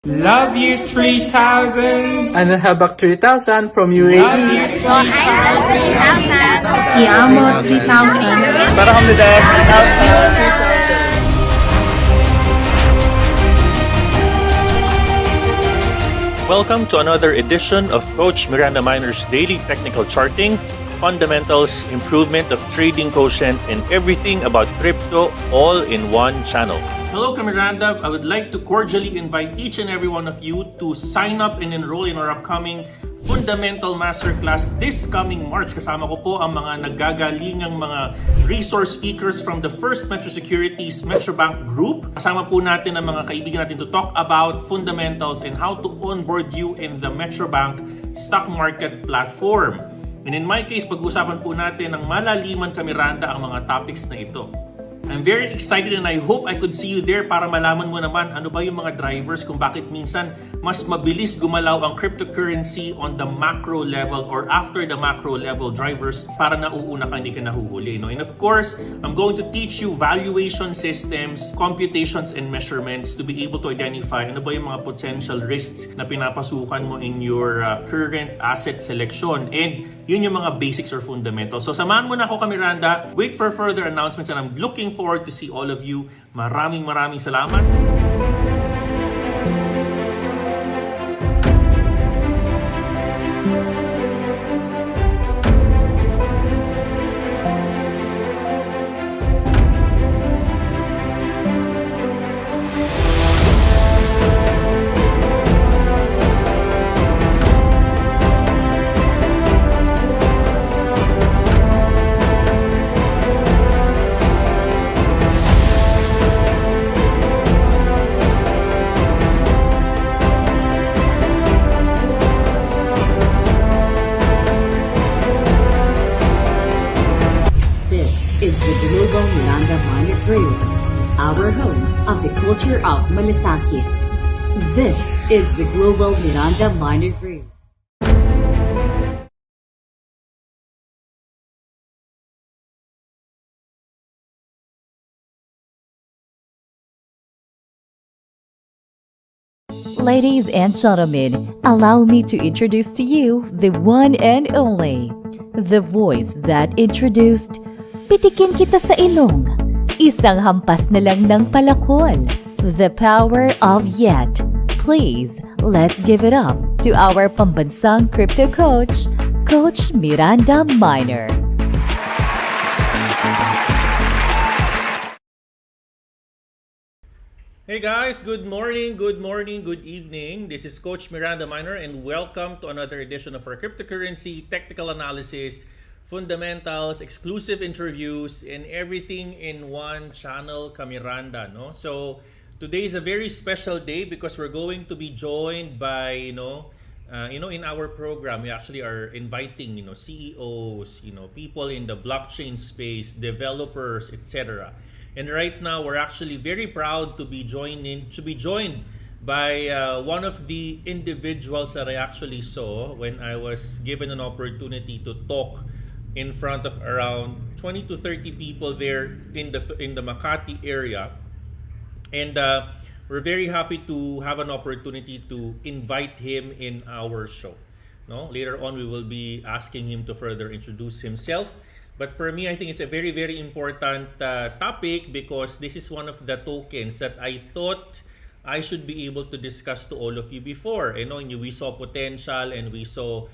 Love you 3,000. And Habak 3,000 from Love UAE. you 3,000. Kiamo 3,000. Para kami dahil 3,000. Welcome to another edition of Coach Miranda Miner's Daily Technical Charting, Fundamentals, Improvement of Trading Quotient, and everything about crypto all in one channel. Hello, Miranda. I would like to cordially invite each and every one of you to sign up and enroll in our upcoming Fundamental Masterclass this coming March. Kasama ko po ang mga naggagalingang mga resource speakers from the First Metro Securities Metrobank Group. Kasama po natin ang mga kaibigan natin to talk about fundamentals and how to onboard you in the Metrobank stock market platform. And in my case, pag-usapan po natin ng malaliman Miranda ang mga topics na ito. I'm very excited and I hope I could see you there para malaman mo naman ano ba yung mga drivers kung bakit minsan mas mabilis gumalaw ang cryptocurrency on the macro level or after the macro level drivers para nauuna ka, hindi ka nahuhuli. No? And of course, I'm going to teach you valuation systems, computations, and measurements to be able to identify ano ba yung mga potential risks na pinapasukan mo in your current asset selection. And yun yung mga basics or fundamentals. So samahan mo na ako Miranda. Wait for further announcements and I'm looking forward to see all of you. Maraming salamat. Miranda Miner Group, our home of the culture of Malasakit. This is the Global Miranda Miner Group. Ladies and gentlemen, allow me to introduce to you the one and only, the voice that introduced Pitikin kita sa ilong. Isang hampas na lang ng palakol. The power of yet. Please, let's give it up to our pambansang crypto coach, Coach Miranda Miner. Hey guys, good morning, good evening. This is Coach Miranda Miner and welcome to another edition of our cryptocurrency technical analysis, fundamentals, exclusive interviews, and everything in one channel, Miranda. No? So today is a very special day because we're going to be joined by, in our program, we actually are inviting, CEOs, people in the blockchain space, developers, etc. And right now, we're actually very proud to be joined by one of the individuals that I actually saw when I was given an opportunity to talk in front of around 20 to 30 people there in the Makati area. And we're very happy to have an opportunity to invite him in our show. No? Later on, we will be asking him to further introduce himself. But for me, I think it's a very, very important topic because this is one of the tokens that I thought I should be able to discuss to all of you before. We saw potential and we saw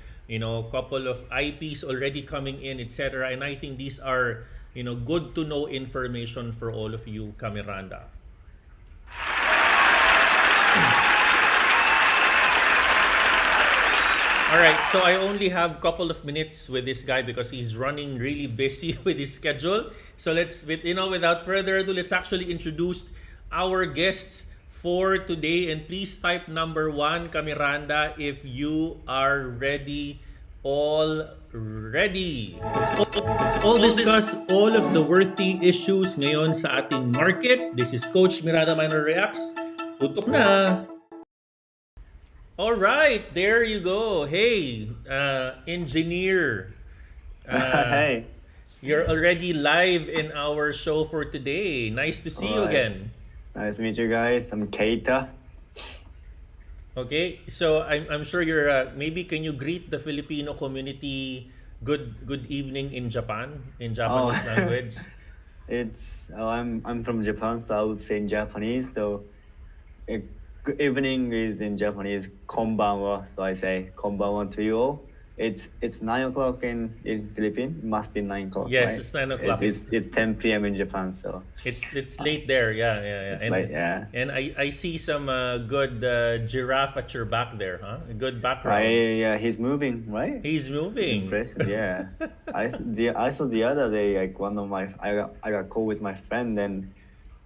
couple of IPs already coming in, etc. And I think these are, good to know information for all of you, Miranda. All right, so I only have a couple of minutes with this guy because he's running really busy with his schedule. So without further ado, let's actually introduce our guests for today, and please type number 1, Miranda, if you are ready. All ready. Let's all discuss all of the worthy issues ngayon sa ating market. This is Coach Miranda Miner Reacts. Tutok na. All right, there you go. Hey, engineer. Hey. You're already live in our show for today. Nice to see you again. Nice to meet you guys. I'm Keita. Okay, so I'm sure you're maybe can you greet the Filipino community good evening in Japan in Oh, Japanese language? I'm from Japan, so I would say in Japanese. So uh, good evening is in Japanese konbanwa. So I say konbanwa to you all. It's 9 o'clock in Philippines. It must be 9 o'clock, Yes, right? it's 9 o'clock. It's 10 p.m. in Japan. So It's late there. Yeah, yeah, yeah. it's like yeah. And I see some good giraffe at your back there, huh? A good background. Yeah, he's moving, right? He's moving. Impressive, yeah. I saw the other day like I got call with my friend and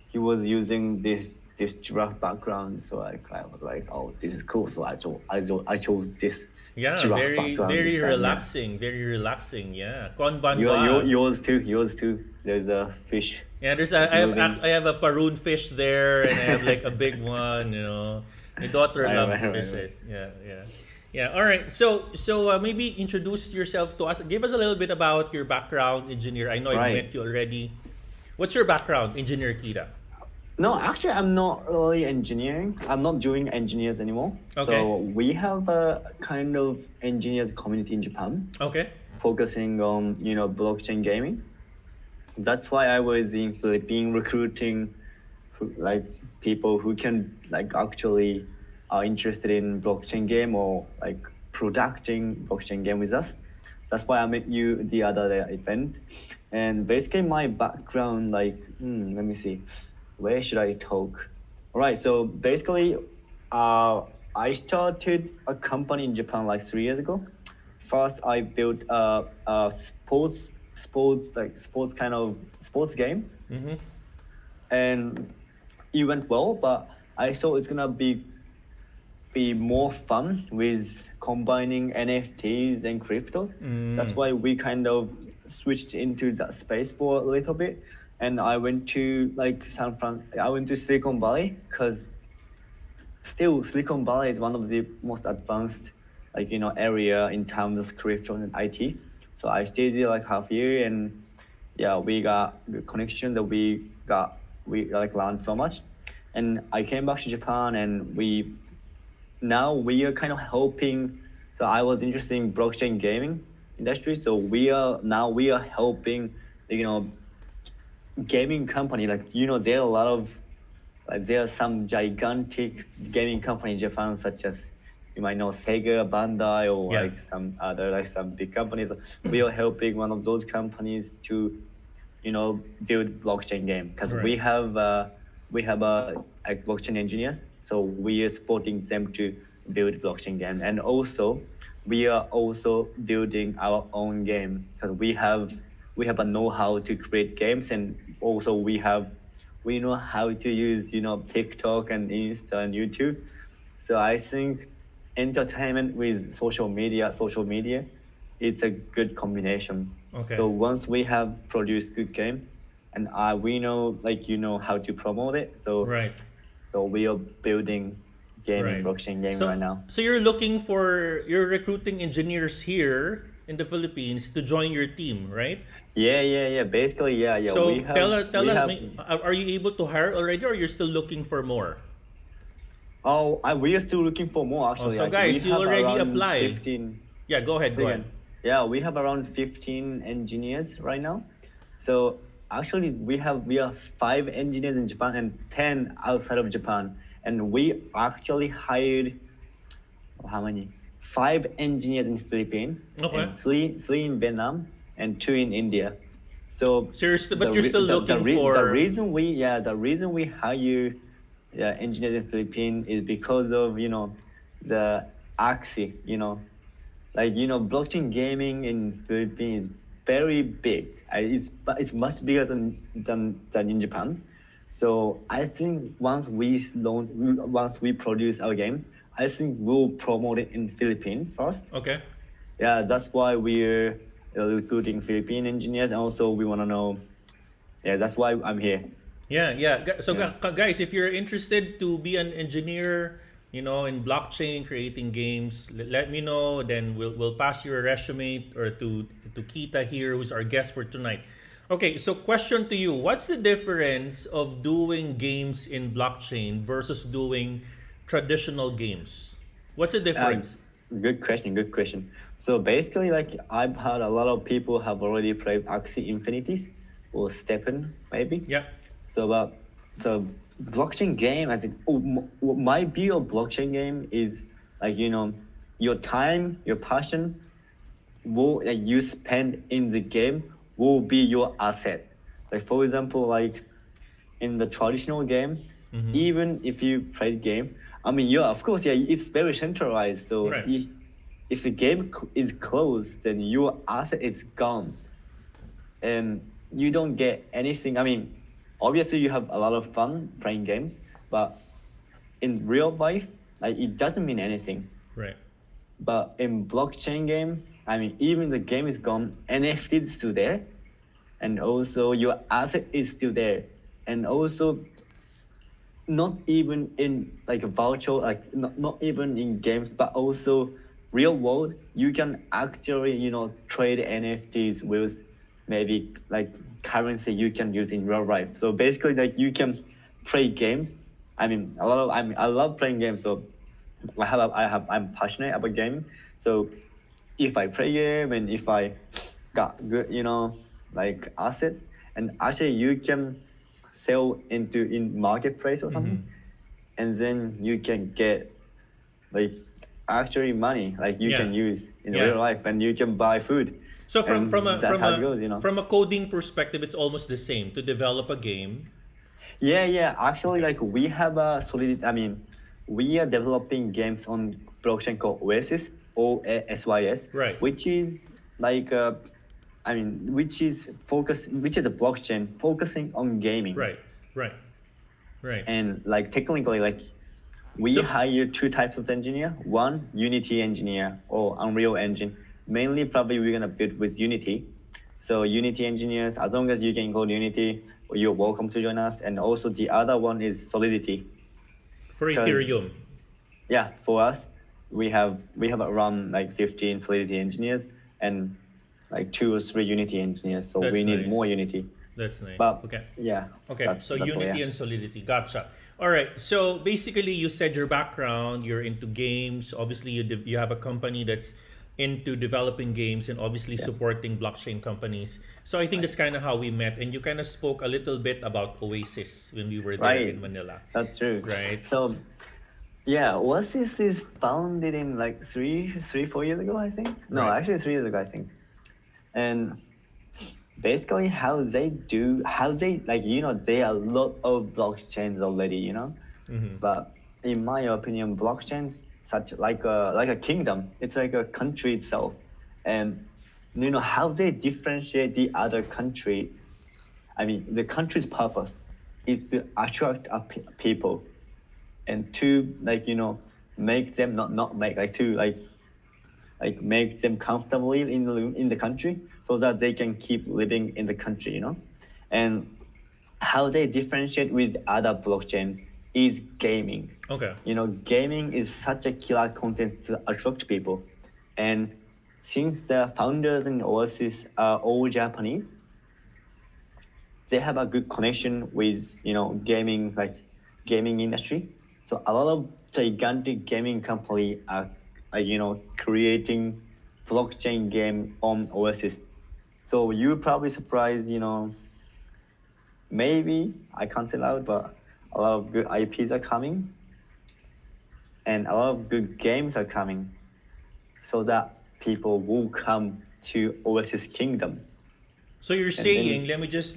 he was using this giraffe background, so I was like, oh, this is cool. So I chose this Yeah, giraffe very background. very this time, relaxing, very relaxing. Yeah, konbanwa. Yours too. There's a fish. Yeah, moving. I have a Parun fish there, and I have like a big one. You know, my daughter Right, loves right. fishes. Yeah, yeah, yeah. All right. So maybe introduce yourself to us. Give us a little bit about your background, engineer. I know I Right. met you already. What's your background, Engineer Keita? No, actually, I'm not really engineering. I'm not doing engineers anymore. Okay. So we have a kind of engineers community in Japan, Okay. focusing on blockchain gaming. That's why I was in Philippines recruiting like people who can like actually are interested in blockchain game or like producing blockchain game with us. That's why I met you the other event. And basically my background, like let me see, where should I talk? All right, so basically I started a company in Japan like 3 years ago. First, I built a sports kind of sports game, and it went well. But I thought it's gonna be more fun with combining NFTs and cryptos. That's why we kind of switched into that space for a little bit. And I went to like I went to Silicon Valley because still Silicon Valley is one of the most advanced area in terms of crypto and IT. So I stayed there like half year, and yeah, we got the connection that we like learned so much. And I came back to Japan, and now we are kind of helping. So I was interested in blockchain gaming industry, so we are helping gaming company, there are a lot of there are some gigantic gaming company in Japan, such as you might know Sega, Bandai, or Yeah. like some other some big companies. We are helping one of those companies to build blockchain game because Right. we have like blockchain engineers, so we are supporting them to build blockchain game. And also we are also building our own game because we have a know-how to create games, and also we know how to use TikTok and Insta and YouTube. So I think entertainment with social media, it's a good combination. Okay. So once we have produced good game, and we know how to promote it. So Right. so we are building Right. blockchain game So, right now. so you're recruiting engineers here in the Philippines to join your team, right? Yeah. Basically, yeah. So we have, tell us, we have- are you able to hire already, or you're still looking for more? Oh, we are still looking for more actually. so Like, guys, we you have already around applied. 15. Yeah, go ahead. Go ahead. Yeah, we have around 15 engineers right now. So actually, we are 5 engineers in Japan and 10 outside of Japan, and we actually hired how many? 5 engineers in Philippines, Okay. and three in Vietnam, and 2 in India. So, So you're still looking the for. reason we hire engineers in Philippines is because of the AXI, blockchain gaming in Philippines is very big. It's much bigger than in Japan. So I think once we produce our game, I think we'll promote it in Philippines first. Okay. Yeah, that's why we're recruiting Philippine engineers, and also we want to know. Yeah, that's why I'm here. Yeah. So Yeah. guys, if you're interested to be an engineer, in blockchain creating games, let me know. Then we'll pass your resume or to Kita here, who's our guest for tonight. Okay, so question to you: what's the difference of doing games in blockchain versus doing traditional games? What's the difference? Good question. Good question. So basically, like I've heard a lot of people have already played Axie Infinities or Steppen maybe. Yeah. So blockchain game my view of blockchain game is like your time, your passion, will like you spend in the game will be your asset. Like for example, like in the traditional game, even if you play the game, I mean, yeah, of course, yeah, it's very centralized. So Right. if the game is closed, then your asset is gone, and you don't get anything. I mean, obviously, you have a lot of fun playing games, but in real life, like it doesn't mean anything. Right. But in blockchain game, I mean, even the game is gone, NFT is still there, and also your asset is still there, and also not even in like a virtual, like not even in games, but also real world, you can actually trade NFTs with maybe like currency you can use in real life. So basically, like you can play games. I mean, I love playing games, so I'm passionate about gaming. So if I play game and if I got good, like asset, and actually you can sell in marketplace or something, and then you can get like actually money like you Yeah. can use in Yeah. real life, and you can buy food. So And that's how it goes, from a coding perspective, it's almost the same. To develop a game, Yeah. Actually, like we have a solid. I mean, we are developing games on blockchain called OASYS, OASYS, Right. which is like which is a blockchain focusing on gaming. right, right, right. And like technically, like we So- hire two types of engineer. One, Unity engineer or Unreal Engine. Mainly, probably we're gonna build with Unity. So Unity engineers, as long as you can code Unity, you're welcome to join us. And also the other one is Solidity. For 'Cause- Ethereum. Yeah, for us, we have around like 15 Solidity engineers and like 2 or 3 Unity engineers. So That's we need nice. more Unity. That's nice. But Okay. yeah. Okay, so that's all, Unity yeah. and Solidity. Gotcha. All right. So basically, you said your background. You're into games. Obviously, you have a company that's into developing games and obviously supporting blockchain companies. So I think that's kind of how we met. And you kind of spoke a little bit about OASYS when we were there Right. in Manila. That's true. Right. So, yeah, OASYS is founded in like 4 years ago, I think. No, Right. actually 3 years ago, I think. And basically, how they like there are a lot of blockchains already, But in my opinion, blockchains such like a kingdom. It's like a country itself, and how they differentiate the other country. I mean, the country's purpose is to attract people, and to make them not make like to like make them comfortably in the country so that they can keep living in the country, and how they differentiate with other blockchain is gaming. Okay. Gaming is such a killer content to attract people, and since the founders in OASYS are all Japanese, they have a good connection with gaming industry. So a lot of gigantic gaming company are creating blockchain game on OASYS. So you're probably surprised, maybe I can't say loud, but a lot of good IPs are coming, and a lot of good games are coming, so that people will come to OASYS Kingdom. So you're then- saying, let me just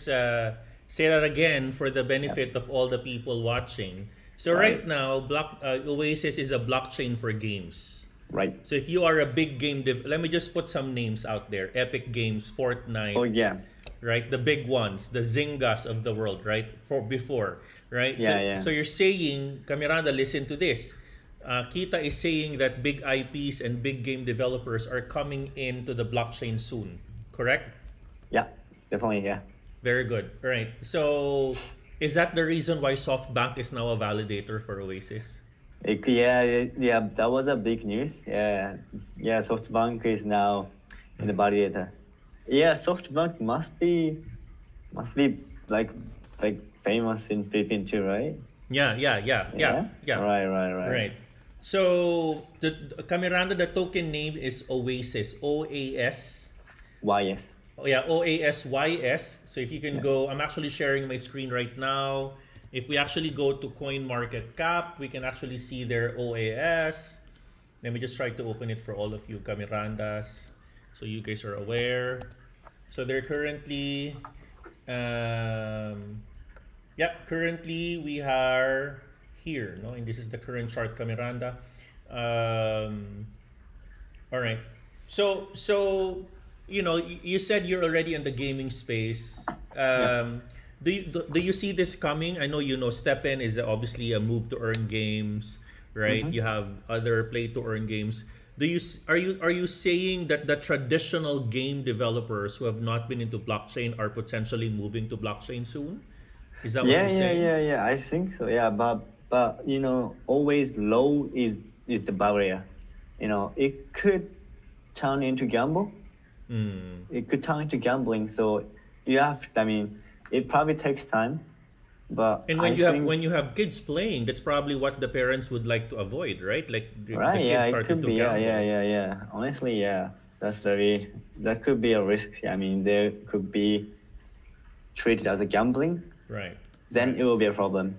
say that again for the benefit of all the people watching. So right now, OASYS is a blockchain for games. Right. So if you are a big game let me just put some names out there: Epic Games, Fortnite. Oh yeah. Right, the big ones, the Zyngas of the world, right? Right? Yeah. So you're saying, Kamiranda, listen to this. Kita is saying that big IPs and big game developers are coming into the blockchain soon, correct? Yeah, definitely, yeah. Very good. Right. So is that the reason why SoftBank is now a validator for OASYS? Yeah, that was a big news. Yeah, SoftBank is now in the validator. Yeah, SoftBank must be like famous in Philippines too, right? Yeah. Right. Right. So the Miranda, the token name is OASYS. OAS. Why yes? Oh yeah, OASYS. So if you can go, I'm actually sharing my screen right now. If we actually go to CoinMarketCap, we can actually see their OAS. Let me just try to open it for all of you Kamirandas, so you guys are aware. So they're currently, currently we are here, no, and this is the current chart Kamiranda. All right, so you said you're already in the gaming space. Do you see this coming? I know Steppen is obviously a move to earn games, right? You have other play to earn games. Are you saying that the traditional game developers who have not been into blockchain are potentially moving to blockchain soon? Is that what you're saying? Yeah. I think so. Yeah, but always low is the barrier. It could turn into gamble. It could turn into gambling. So you have. I mean, it probably takes time. But and when you have kids playing, that's probably what the parents would like to avoid, right? Like the kids it started could to be. gamble. Yeah. Honestly, yeah, that could be a risk. I mean, there could be treated as a gambling. Right. Then it will be a problem.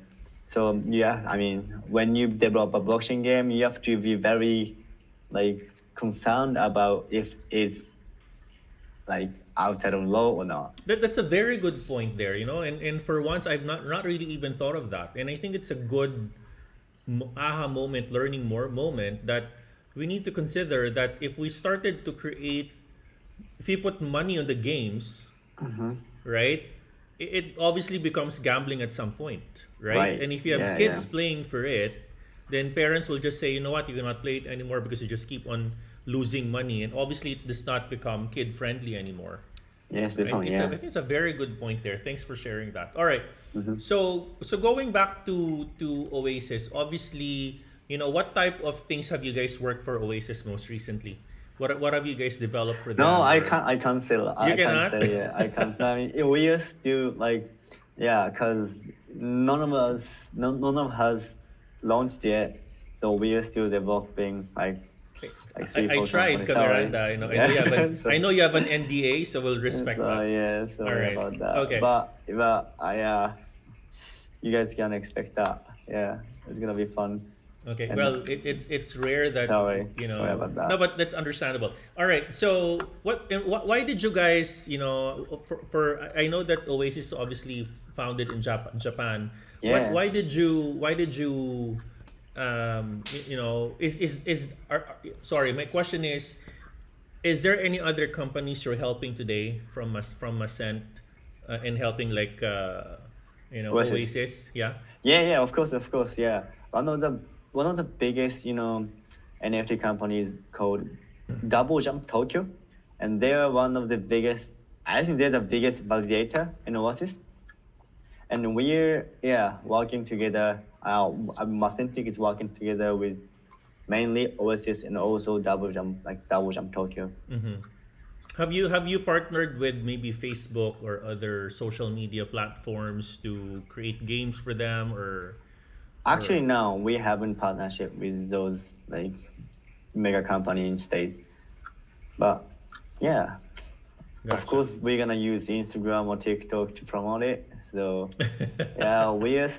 So yeah, I mean, when you develop a blockchain game, you have to be very concerned about if it's outside of law or not. That's a very good point there, and for once I've not really even thought of that, and I think it's a good aha moment, learning more moment, that we need to consider that if we started to create, if you put money on the games, right, it obviously becomes gambling at some point, right? And if you have kids playing for it, then parents will just say, you know what, you cannot play it anymore because you just keep on losing money, and obviously it does not become kid friendly anymore. Yes, Right? definitely. I think it's a very good point there. Thanks for sharing that. All right. So going back to OASYS, obviously, what type of things have you guys worked for OASYS most recently? What have you guys developed for them? No, I or- can't. I can't say. I cannot? can't say. Yeah, I can't. I mean, we are still because none of us launched yet, so we are still developing I tried, Kamiranda. I know you have an NDA, so we'll respect that. Yeah, sorry All right. about that. Okay. But you guys can expect that. Yeah, it's gonna be fun. Okay. And- Well, it's rare that Sorry about that. No, but that's understandable. All right. So why did you guys for I know that Oasis obviously founded in Japan. Yeah. Why did you sorry, my question is there any other companies you're helping today from Ascent and helping Oasis? Yeah. Yeah, of course, yeah. One of the biggest, NFT companies called Double Jump Tokyo, and they are one of the biggest. I think they're the biggest validator in OASYS, and we're working together. Malasakit is working together with mainly OASYS and also Double Jump Tokyo. Have you partnered with maybe Facebook or other social media platforms to create games for them or? Actually, no, we haven't partnership with those mega company in States. But yeah, Gotcha. of course we're gonna use Instagram or TikTok to promote it. So yeah, we are